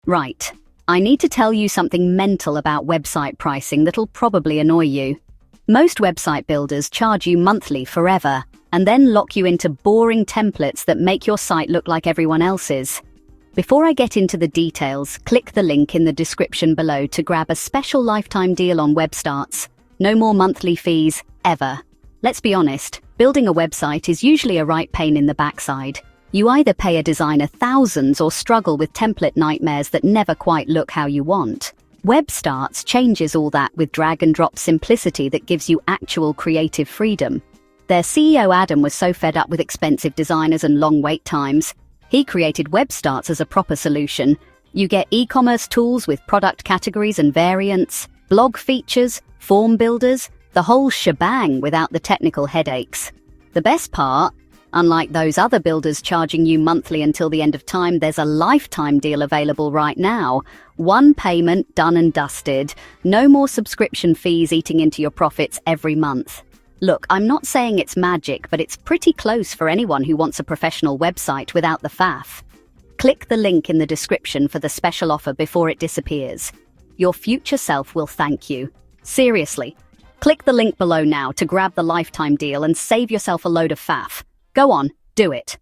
Right. I need to tell you something mental about website pricing that'll probably annoy you. Most website builders charge you monthly forever, and then lock you into boring templates that make your site look like everyone else's. Before I get into the details, click the link in the description below to grab a special lifetime deal on WebStarts. No more monthly fees, ever. Let's be honest, building a website is usually a right pain in the backside. You either pay a designer thousands or struggle with template nightmares that never quite look how you want. WebStarts changes all that with drag-and-drop simplicity that gives you actual creative freedom. Their CEO Adam was so fed up with expensive designers and long wait times, he created WebStarts as a proper solution. You get e-commerce tools with product categories and variants, blog features, form builders, the whole shebang without the technical headaches. The best part, unlike those other builders charging you monthly until the end of time, there's a lifetime deal available right now. One payment, done and dusted. No more subscription fees eating into your profits every month. Look, I'm not saying it's magic, but it's pretty close for anyone who wants a professional website without the faff. Click the link in the description for the special offer before it disappears. Your future self will thank you. Seriously. Click the link below now to grab the lifetime deal and save yourself a load of faff. Go on, do it.